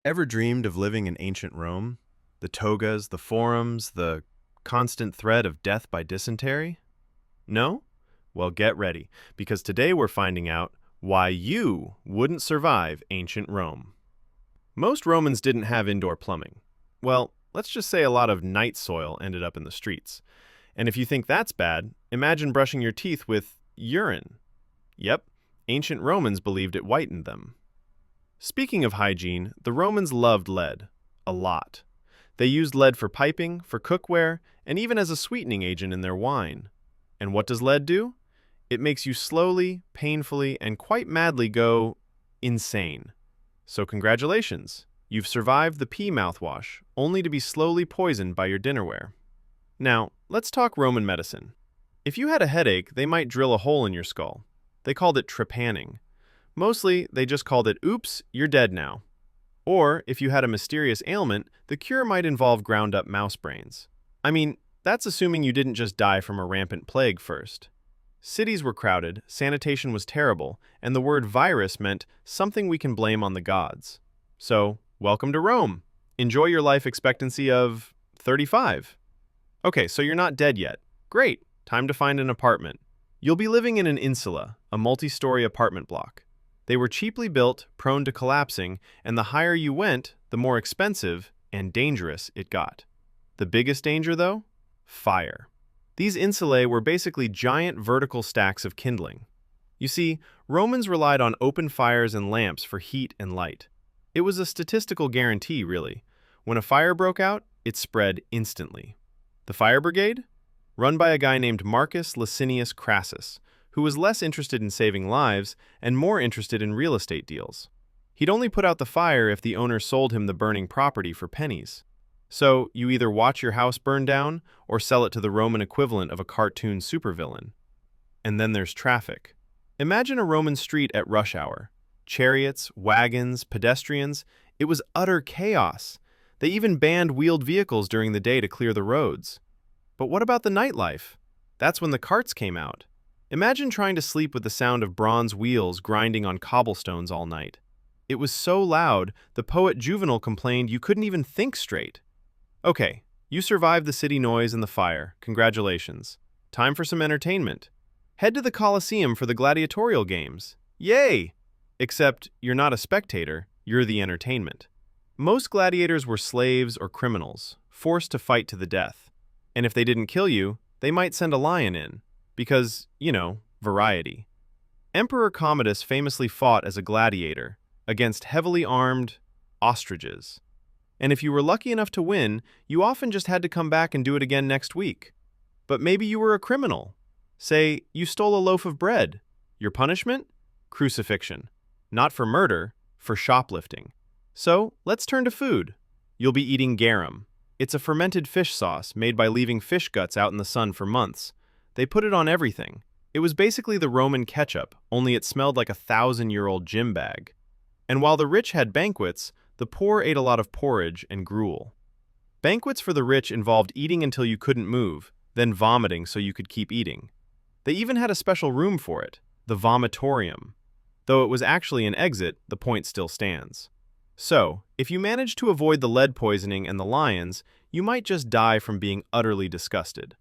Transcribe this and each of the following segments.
Ever dreamed of living in ancient Rome? The togas, the forums, the constant threat of death by dysentery? No? Well, get ready, because today we're finding out why you wouldn't survive ancient Rome. Most Romans didn't have indoor plumbing. Well, let's just say a lot of night soil ended up in the streets. And if you think that's bad, imagine brushing your teeth with urine. Yep, ancient Romans believed it whitened them. Speaking of hygiene, the Romans loved lead. A lot. They used lead for piping, for cookware, and even as a sweetening agent in their wine. And what does lead do? It makes you slowly, painfully, and quite madly go insane. So congratulations, you've survived the pee mouthwash, only to be slowly poisoned by your dinnerware. Now, let's talk Roman medicine. If you had a headache, they might drill a hole in your skull. They called it trepanning. Mostly, they just called it, oops, you're dead now. Or, if you had a mysterious ailment, the cure might involve ground-up mouse brains. I mean, that's assuming you didn't just die from a rampant plague first. Cities were crowded, sanitation was terrible, and the word virus meant something we can blame on the gods. So, welcome to Rome. Enjoy your life expectancy of 35. Okay, so you're not dead yet. Great, time to find an apartment. You'll be living in an insula, a multi-story apartment block. They were cheaply built, prone to collapsing, and the higher you went, the more expensive and dangerous it got. The biggest danger, though? Fire. These insulae were basically giant vertical stacks of kindling. You see, Romans relied on open fires and lamps for heat and light. It was a statistical guarantee, really. When a fire broke out, it spread instantly. The fire brigade? Run by a guy named Marcus Licinius Crassus, who was less interested in saving lives and more interested in real estate deals. He'd only put out the fire if the owner sold him the burning property for pennies. So, you either watch your house burn down or sell it to the Roman equivalent of a cartoon supervillain. And then there's traffic. Imagine a Roman street at rush hour. Chariots, wagons, pedestrians. It was utter chaos. They even banned wheeled vehicles during the day to clear the roads. But what about the nightlife? That's when the carts came out. Imagine trying to sleep with the sound of bronze wheels grinding on cobblestones all night. It was so loud, the poet Juvenal complained you couldn't even think straight. Okay, you survived the city noise and the fire. Congratulations. Time for some entertainment. Head to the Colosseum for the gladiatorial games. Yay! Except you're not a spectator, you're the entertainment. Most gladiators were slaves or criminals, forced to fight to the death. And if they didn't kill you, they might send a lion in. Because, variety. Emperor Commodus famously fought as a gladiator against heavily armed ostriches. And if you were lucky enough to win, you often just had to come back and do it again next week. But maybe you were a criminal. Say, you stole a loaf of bread. Your punishment? Crucifixion. Not for murder, for shoplifting. So, let's turn to food. You'll be eating garum. It's a fermented fish sauce made by leaving fish guts out in the sun for months. They put it on everything. It was basically the Roman ketchup, only it smelled like a 1,000-year-old gym bag. And while the rich had banquets, the poor ate a lot of porridge and gruel. Banquets for the rich involved eating until you couldn't move, then vomiting so you could keep eating. They even had a special room for it, the vomitorium. Though it was actually an exit, the point still stands. So, if you managed to avoid the lead poisoning and the lions, you might just die from being utterly disgusted.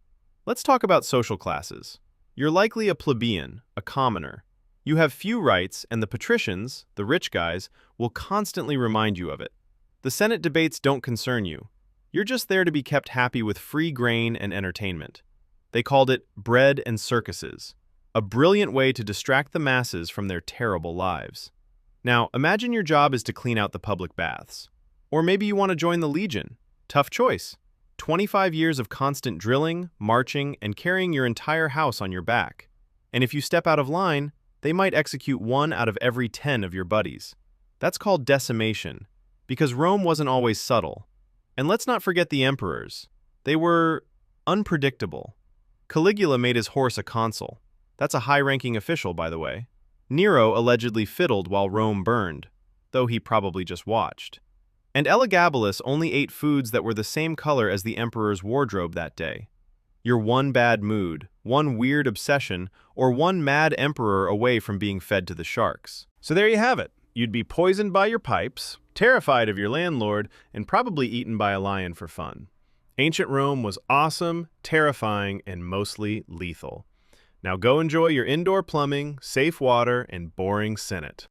Let's talk about social classes. You're likely a plebeian, a commoner. You have few rights, and the patricians, the rich guys, will constantly remind you of it. The Senate debates don't concern you. You're just there to be kept happy with free grain and entertainment. They called it bread and circuses, a brilliant way to distract the masses from their terrible lives. Now, imagine your job is to clean out the public baths. Or maybe you want to join the Legion. Tough choice. 25 years of constant drilling, marching, and carrying your entire house on your back. And if you step out of line, they might execute 1 out of every 10 of your buddies. That's called decimation, because Rome wasn't always subtle. And let's not forget the emperors. They were unpredictable. Caligula made his horse a consul. That's a high-ranking official, by the way. Nero allegedly fiddled while Rome burned, though he probably just watched. And Elagabalus only ate foods that were the same color as the emperor's wardrobe that day. You're one bad mood, one weird obsession, or one mad emperor away from being fed to the sharks. So there you have it. You'd be poisoned by your pipes, terrified of your landlord, and probably eaten by a lion for fun. Ancient Rome was awesome, terrifying, and mostly lethal. Now go enjoy your indoor plumbing, safe water, and boring Senate.